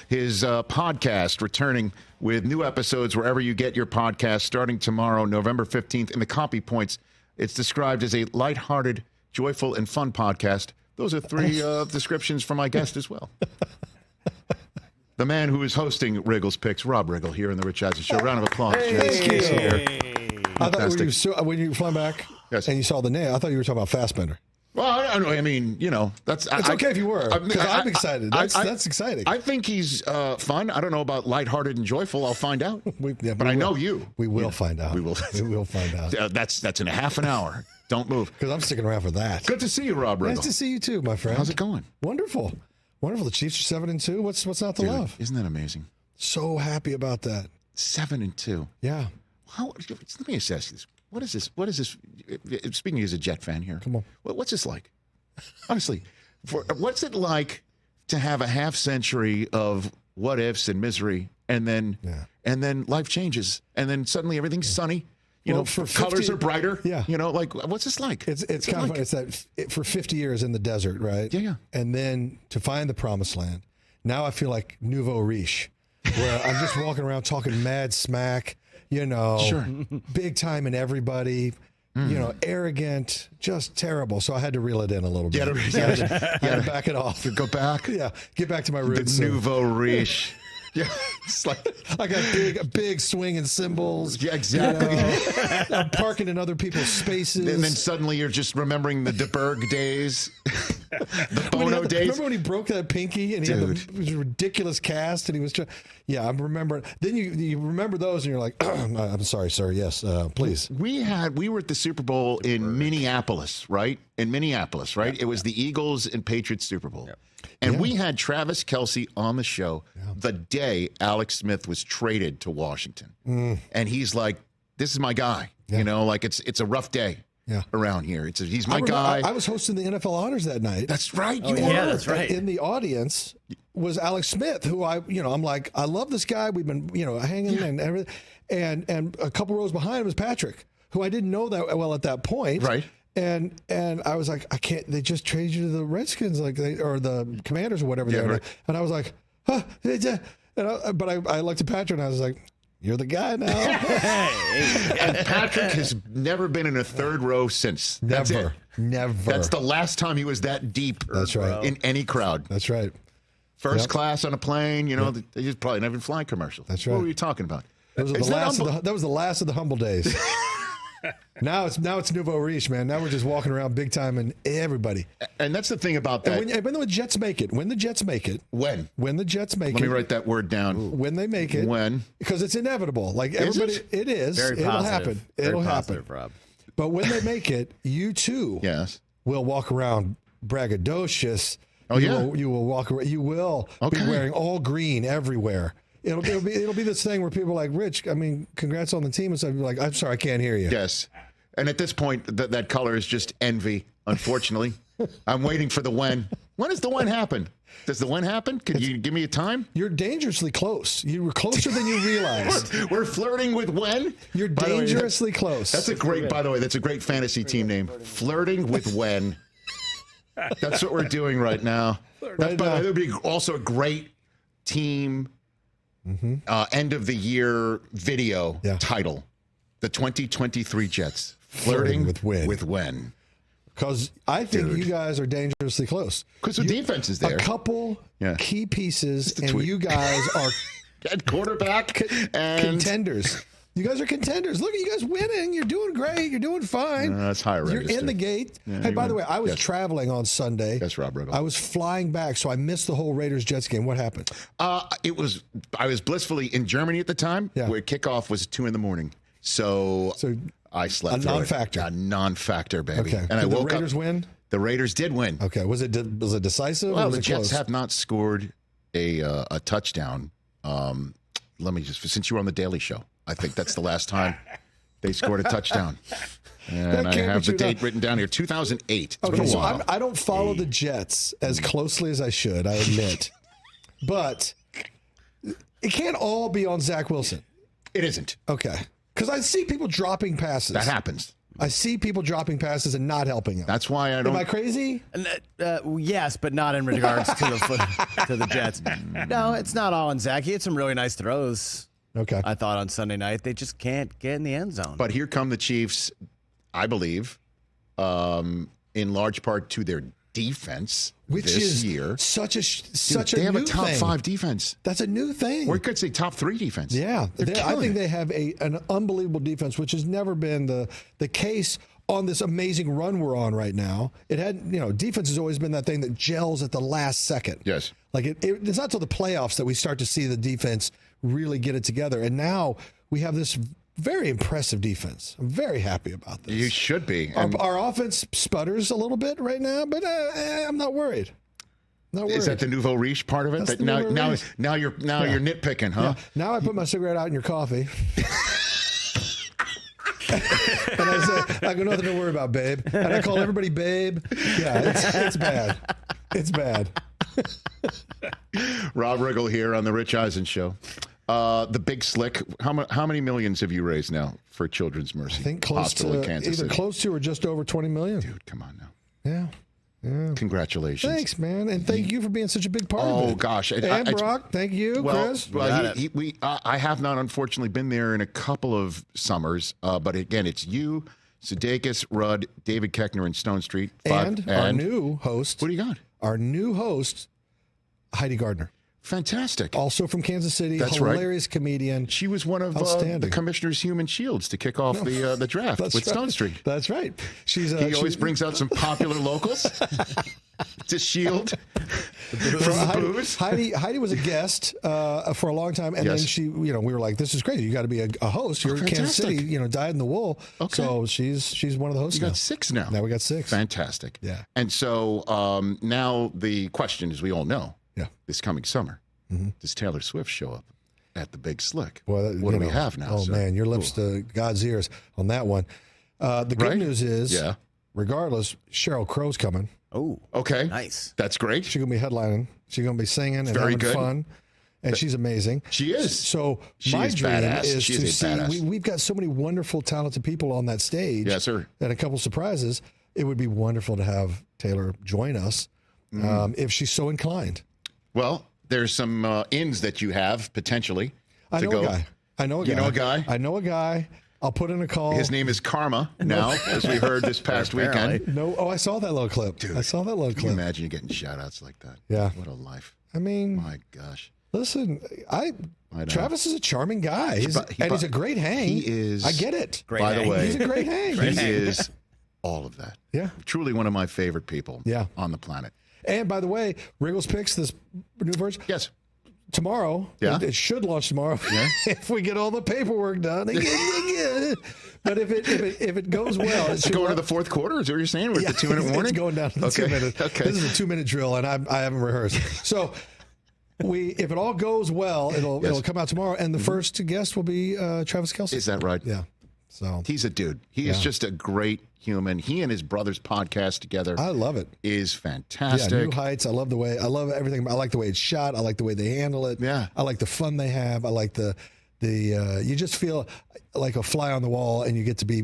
His podcast returning with new episodes wherever you get your podcast starting tomorrow, November 15th. In the copy points, it's described as a lighthearted, joyful, and fun podcast. Those are three descriptions from my guest as well. The man who is hosting Riggle's Picks, Rob Riggle, here in the Rich Eisen Show. Round of applause. Thank you. I thought when you were flying back and you saw the name, I thought you were talking about Fassbender. Well, I mean, that's... It's okay if you were, because I'm excited. That's exciting. I think he's fun. I don't know about lighthearted and joyful. I'll find out. But I know you. We will find out. We will find out. That's in a half an hour. Don't move. Because I'm sticking around for that. Good to see you, Rob Riggle. Nice to see you too, my friend. How's it going? Wonderful. The Chiefs are 7-2. What's not to love? Isn't that amazing? So happy about that. 7-2. Yeah. Let me just ask you this. What is this? Speaking as a Jet fan here. Come on. What's this like? Honestly, what's it like to have a half century of what ifs and misery, and then life changes, and then suddenly everything's sunny. Colors are brighter. Yeah. What's this like? It's kind of funny. It's that for 50 years in the desert, right? Yeah. And then to find the promised land. Now I feel like nouveau riche, where I'm just walking around talking mad smack. Sure. Big time in everybody. Arrogant, just terrible. So I had to reel it in a little bit. I had to back it off. Go back? Yeah, get back to my roots. The nouveau riche. Yeah, it's like I got big swinging cymbals. Yeah, exactly. I'm parking in other people's spaces. And then suddenly you're just remembering the DeBerg days, the Bono days. Remember when he broke that pinky and he had the ridiculous cast and he was trying. Yeah, I remember. Then you remember those and you're like, I'm sorry, sir. Yes, please. We were at the Super Bowl in Minneapolis, right? In Minneapolis, right? Yeah, it was the Eagles and Patriots Super Bowl. Yep. And we had Travis Kelce on the show the day Alex Smith was traded to Washington. And he's like, this is my guy. It's a rough day around here. He's my guy. I was hosting the NFL Honors that night. That's right. That's right. In the audience was Alex Smith, who I'm like, I love this guy. We've been, hanging and everything. And a couple rows behind him was Patrick, who I didn't know that well at that point. Right. And I was like, I can't. They just traded you to the Redskins, or the Commanders, or whatever. Right. And I was like, huh. But I looked at Patrick and I was like, you're the guy now. And Patrick has never been in a third row since. Never. That's the last time he was that deep. That's right. In any crowd. That's right. First class on a plane. They just probably never fly commercial. That's right. What were you talking about? That was the last of the humble days. Now it's nouveau riche, man. Now we're just walking around big time and everybody. And that's the thing about that. When the Jets make it. When the Jets make it. When the Jets make it. Let me write that word down. When they make it. When. Because it's inevitable. Like everybody, it is. Very It'll positive. happen. Very It'll positive, happen. Rob. But when they make it, you too will walk around braggadocious. Oh, You will walk around. You will be wearing all green everywhere. It'll be this thing where people are like, Rich, I mean, congrats on the team. And stuff. You're like, I'm sorry, I can't hear you. Yes. And at this point, that color is just envy, unfortunately. I'm waiting for the when. When does the when happen? Does the when happen? Can you give me a time? You're dangerously close. You were closer than you realized. We're flirting with when? You're dangerously close. That's a great fantasy team name. Flirting with when. That's what we're doing right now. That would be also a great team end of the year video title. The 2023 Jets. Flirting with when. Because I think you guys are dangerously close. Because the defense is there. A couple key pieces, and you guys are at quarterback and contenders. You guys are contenders. Look at you guys winning. You're doing great. You're doing fine. That's high register. You're in the gate. Yeah, hey, by the way, I was traveling on Sunday. That's Rob Riggle. I was flying back, so I missed the whole Raiders-Jets game. What happened? I was blissfully in Germany at the time, where kickoff was 2 a.m. So I slept through non-factor. A non-factor, baby. Okay. And Did the Raiders win? The Raiders did win. Okay. Was it decisive? Well, or was the it Jets close? have not scored a touchdown. Let me just, since you were on the Daily Show, I think that's the last time they scored a touchdown. And I have the date written down here, 2008. Okay, so I don't follow the Jets as closely as I should, I admit. But it can't all be on Zach Wilson. It isn't. Okay. Because I see people dropping passes. That happens. I see people dropping passes and not helping them. That's why I don't. Am I crazy? Yes, but not in regards to the Jets. No, it's not all on Zach. He had some really nice throws. Okay. I thought on Sunday night they just can't get in the end zone. But here come the Chiefs, I believe, in large part to their defense, which this is year. such a They have new a top thing. 5 defense. That's a new thing. Or you could say top 3 defense. Yeah, They're I killing think it. they have an unbelievable defense, which has never been the case on this amazing run we're on right now. It had, defense has always been that thing that gels at the last second. Yes. Like it's not till the playoffs that we start to see the defense really get it together. And now we have this very impressive defense. I'm very happy about this. You should be. Our offense sputters a little bit right now, but I'm not worried. Not worried. Is that the nouveau riche part of it? That's That the nouveau riche. now you're nitpicking, huh? Yeah. Now I put my cigarette out in your coffee. And I say, I got nothing to worry about, babe. And I call everybody babe. Yeah, it's bad. It's bad. Rob Riggle here on the Rich Eisen Show. The Big Slick. How many millions have you raised now for Children's Mercy? I think close Hospital to in Kansas either City? close to or just over 20 million. Dude, come on now. Yeah. Yeah. Congratulations. Thanks, man, and thank you for being such a big part of it. Oh gosh, And Brock, thank you, Chris. Well, I have not unfortunately been there in a couple of summers, but again, it's you, Sudeikis, Rudd, David Koechner, and Stone Street, and our new host. What do you got? Our new host, Heidi Gardner, Fantastic. also from Kansas City. That's right. Hilarious comedian. She was one of the Outstanding. commissioner's human shields to kick off the draft with That's right. Stone Street. That's right. He always brings out some popular locals to shield from the booze. Heidi was a guest for a long time, and Yes. then she, we were like, "This is crazy. You got to be a host. You're in Kansas fantastic. City, dyed in the wool." Okay. So she's one of the hosts. You got now. 6 now. Now we got 6. Fantastic. Yeah. And so now the question, as we all know, this coming summer, does Taylor Swift show up at the Big Slick? Well, what do we have now? Oh sir? man, your lips to God's ears on that one. The good Right? news is, Yeah. regardless, Sheryl Crow's coming. Oh, Okay. nice. That's great. She's gonna be headlining. She's gonna be singing and Very having good. fun. And she's amazing. She is. So She my is dream badass. is She is to a see. badass. We've got so many wonderful, talented people on that stage. Yes, sir. And a couple surprises. It would be wonderful to have Taylor join us if she's so inclined. Well, there's some ins that you have potentially. I to know go. a guy. I know a guy. You know a guy? I know a guy. I'll put in a call. His name is Karma now, as we heard this past Apparently. weekend. No. Oh, I saw that little clip. I saw that little Can you clip. imagine you getting shout outs like that? Yeah. What a life. I mean, My gosh. listen, I know. Travis is a charming guy. He's He- a great hang. he is- I get it. Great By the hang. way, He's a great hang. he is all of that. Yeah. Truly one of my favorite people Yeah. on the planet. And by the way, Wriggles Picks, this new version, Yes. tomorrow. Yeah. It should launch tomorrow if we get all the paperwork done. But if it goes well, it should Going to launch- the fourth quarter? Is that what you're saying? With the 2-minute warning? It's going down to the Okay. 2 minutes. Okay. This is a 2-minute drill, and I haven't rehearsed. So if it all goes well, it'll come out tomorrow, and the first guest will be Travis Kelce. Is that right? Yeah. So He's a dude. He is just a great human. He and his brother's podcast together I love it. is Yeah, fantastic. New Heights. I love everything. I like the way it's shot. I like the way they handle it. Yeah. I like the fun they have. I like the you just feel like a fly on the wall, and you get to be,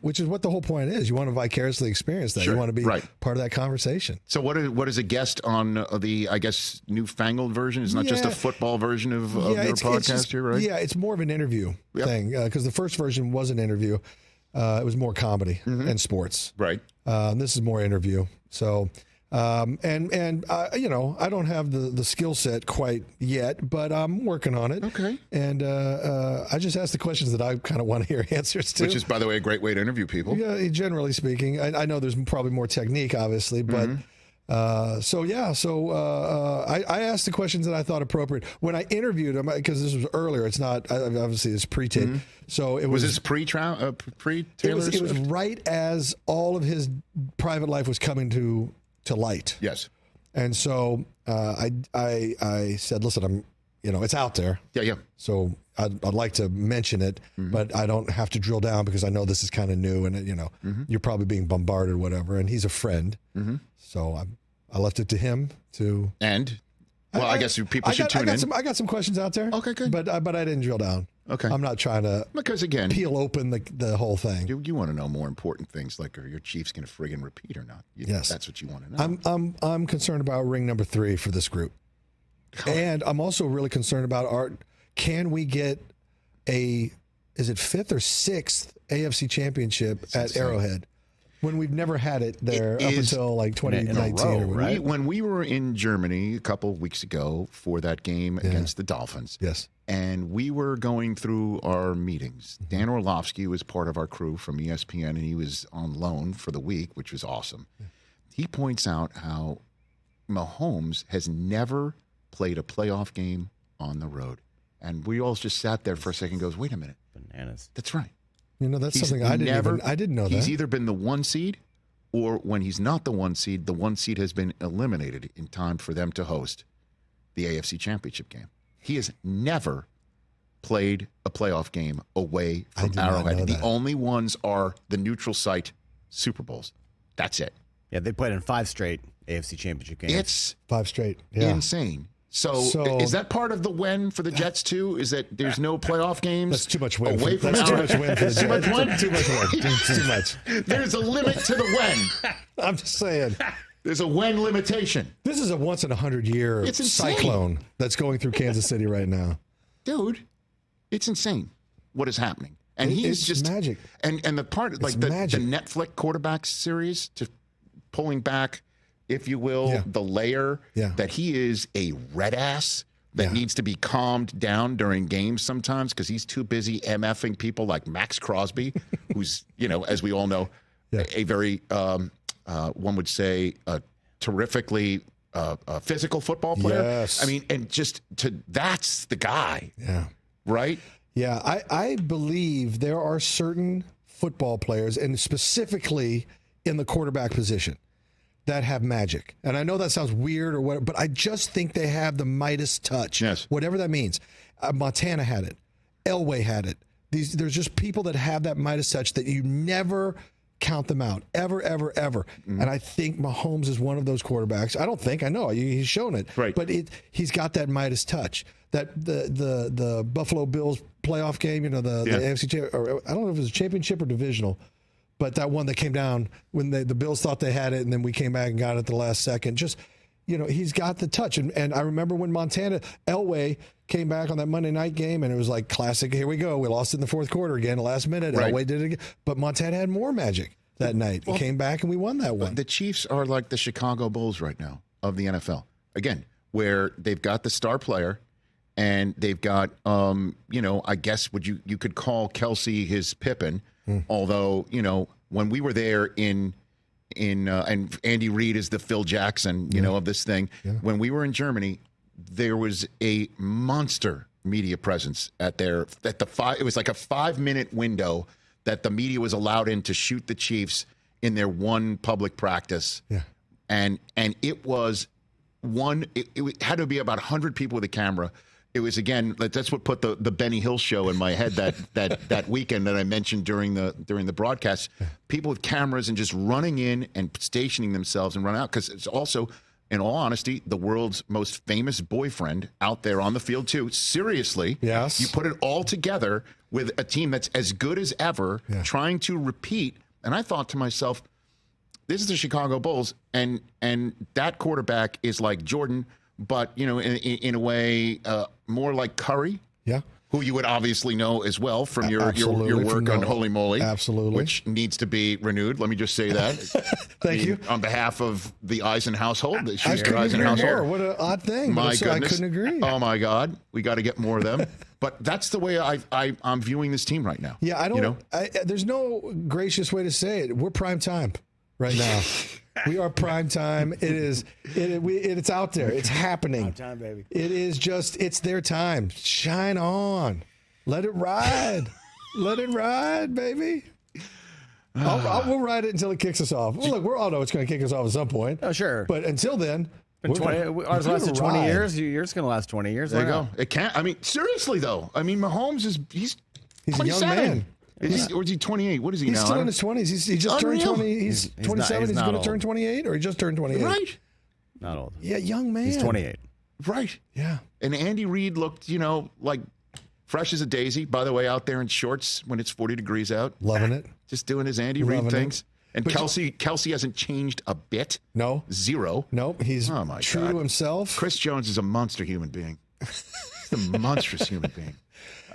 which is what the whole point is. You want to vicariously experience that. Sure. You want to be Right. part of that conversation. So what is a guest on the, I guess, newfangled version? It's not just a Yeah. football version of your podcast just, here, right? Yeah, it's more of an interview Yep. thing because the first version was an interview. It was more comedy and sports. Right. This is more interview. So, I don't have the skill set quite yet, but I'm working on it. Okay. And I just ask the questions that I kind of want to hear answers to. Which is, by the way, a great way to interview people. yeah, generally speaking. I know there's probably more technique, obviously, but. I asked the questions that I thought appropriate when I interviewed him because this was earlier. It's not obviously it's pre-tape, so it Was was this pre-Taylor it was right as all of his private life was coming to light. Yes. And so I said, listen, it's out there. Yeah. So I'd like to mention it, but I don't have to drill down because I know this is kind of new and, you're probably being bombarded or whatever. And he's a friend. So I left it to him to. And, well, I guess people should tune in. I got some questions out there. Okay, good. But I didn't drill down. Okay. I'm not trying to Because again, peel open the whole thing. you want to know more important things like are your Chiefs going to friggin' repeat or not? Yes. That's what you want to know. I'm concerned about ring number 3 for this group. And I'm also really concerned about can we get is it 5th or 6th AFC championship at Arrowhead when we've never had it there up until like 2019 right? When we were in Germany a couple of weeks ago for that game against the Dolphins. Yes. And we were going through our meetings. Dan Orlovsky was part of our crew from ESPN, and he was on loan for the week, which was awesome. He points out how Mahomes has never played a playoff game on the road. And we all just sat there for a second and goes, wait a minute. Bananas. That's right. You know, that's something I didn't know that. He's either been the 1 seed, or when he's not the 1 seed, the 1 seed has been eliminated in time for them to host the AFC Championship game. He has never played a playoff game away from Arrowhead. The only ones are the neutral site Super Bowls. That's it. Yeah, they played in 5 straight AFC Championship games. It's 5 straight. Yeah. insane. So is that part of the win for the Jets too? Is that there's no playoff games? That's too much win. Away from That's too much win for the Jets. Too much win? Too much win. Too much. There's a limit to the win. I'm just saying. There's a win limitation. This is a once in 100-year cyclone that's going through Kansas City right now. Dude, it's insane what is happening. And It's just magic. And the part like the Netflix quarterback series to pulling back, if you will, the layer that he is a red ass that needs to be calmed down during games sometimes because he's too busy MFing people like Max Crosby, who's, as we all know, a very, one would say, terrifically physical football player. Yes. I mean, and that's the guy. Yeah. Right? Yeah. I believe there are certain football players, and specifically in the quarterback position, that have magic. And I know that sounds weird or whatever, but I just think they have the Midas touch. Yes. Whatever that means. Montana had it. Elway had it. There's just people that have that Midas touch that you never count them out. Ever, ever, ever. Mm-hmm. And I think Mahomes is one of those quarterbacks. I know. He's shown it. Right. But he's got that Midas touch. That the Buffalo Bills playoff game, the AFC, or I don't know if it was a championship or divisional, but that one that came down when the Bills thought they had it, and then we came back and got it at the last second. Just, he's got the touch. And I remember when Elway came back on that Monday night game, and it was like classic, here we go. We lost in the fourth quarter again, last minute. Right. Elway did it again. But Montana had more magic that night. Well, came back, and we won that one. The Chiefs are like the Chicago Bulls right now of the NFL. Again, where they've got the star player, and they've got, I guess you could call Kelsey his Pippen. Although, when we were there and Andy Reid is the Phil Jackson, of this thing. Yeah. When we were in Germany, there was a monster media presence it was like a 5-minute window that the media was allowed in to shoot the Chiefs in their one public practice. Yeah. And it was it had to be about 100 people with a camera. It was, again, that's what put the Benny Hill show in my head that weekend that I mentioned during the broadcast. People with cameras and just running in and stationing themselves and run out, because it's also, in all honesty, the world's most famous boyfriend out there on the field too. Seriously. Yes. You put it all together with a team that's as good as ever, trying to repeat. And I thought to myself, this is the Chicago Bulls, and that quarterback is like Jordan, but, in a way, more like Curry. Yeah. Who you would obviously know as well from your work on Holy Moly. Absolutely. Which needs to be renewed. Let me just say that. Thank you. On behalf of the Eisen household, the Schuster Eisen household. What an odd thing. My goodness. I couldn't agree. Oh, my God. We got to get more of them. But that's the way I'm viewing this team right now. Yeah, I don't. There's no gracious way to say it. We're prime time right now. We are prime time. It's out there. It's happening. Prime time, baby. It's their time. Shine on. Let it ride. Let it ride, baby. We'll ride it until it kicks us off. Well, look, we all know it's going to kick us off at some point. Oh, sure. But until then, ours lasted 20 years. Yours going to last 20 years. There you go. It can't. I mean, seriously though. I mean, Mahomes he's a young man. Or is he 28? What is he now? He's still in his 20s. He just turned 20. He's 27. He's going to turn 28, or he just turned 28. Right. Not old. Yeah, young man. He's 28. Right. Yeah. And Andy Reid looked, like fresh as a daisy. By the way, out there in shorts when it's 40 degrees out. Loving it. Just doing his Andy Reid things. And Kelsey hasn't changed a bit. No. Zero. Nope. He's true to himself. Chris Jones is a monster human being. He's a monstrous human being.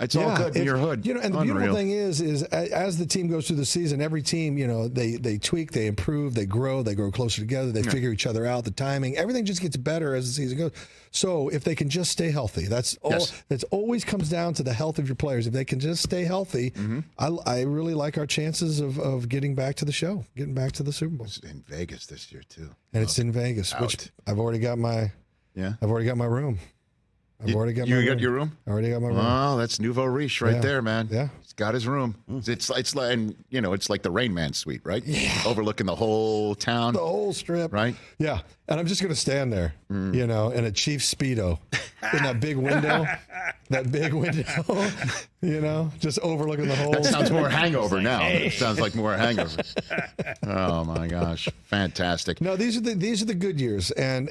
It's all good in your hood. You know, and the beautiful thing is as the team goes through the season, every team, you know, they tweak, they improve, they grow closer together, they figure each other out, the timing, everything just gets better as the season goes. So if they can just stay healthy, that's all. Yes. That always comes down to the health of your players. If they can just stay healthy, I really like our chances of getting back to the show, getting back to the Super Bowl. It's in Vegas this year too, and it's in Vegas, which I've already got my room. I've already got my room. You got your room? I already got my room. Oh, that's nouveau riche right there, man. Yeah. He's got his room. It's like, and you know, it's like the Rain Man suite, right? Yeah. Overlooking the whole town. The whole strip. Right? Yeah. And I'm just going to stand there, you know, in a Chiefs Speedo in that big window. That big window, you know, just overlooking the whole. That sounds more hangover now. It sounds like more hangover. Oh my gosh, fantastic! No, these are the good years, and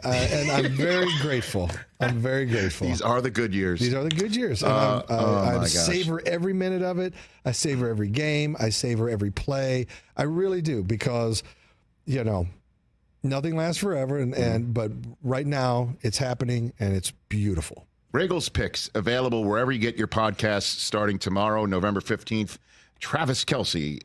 I'm very grateful. I'm very grateful. These are the good years. These are the good years. And I savor every minute of it. I savor every game. I savor every play. I really do, because, you know, nothing lasts forever, but right now it's happening and it's beautiful. Riggle's Picks, available wherever you get your podcasts, starting tomorrow, November 15th. Travis Kelce,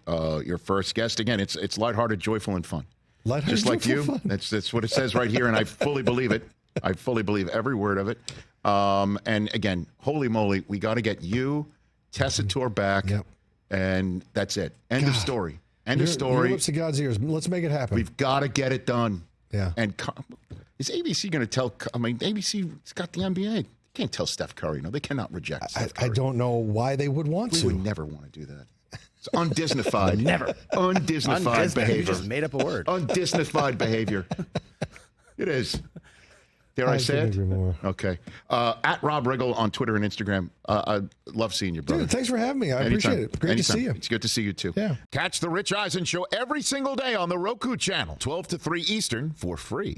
your first guest. Again, it's lighthearted, joyful, and fun. Lighthearted, just like you. Fun. That's what it says right here, and I fully believe it. I fully believe every word of it. And again, holy moly, we got to get you, Tessa Tour back, and that's it. End of story. End of story. Your lips to God's ears. Let's make it happen. We've got to get it done. Yeah. And is ABC going to tell? I mean, ABC's got the NBA. Can't tell Steph Curry. No, they cannot reject Steph Curry. I don't know why they would want to. We would never want to do that. It's undisneyfied. Never. Undisneyfied behavior. You just made up a word. Undisneyfied behavior. It is. Dare I say it? Okay. At Rob Riggle on Twitter and Instagram. I love seeing you, brother. Dude, thanks for having me. I appreciate it. Great to see you. It's good to see you, too. Yeah. Catch The Rich Eisen Show every single day on the Roku channel, 12 to 3 Eastern, for free.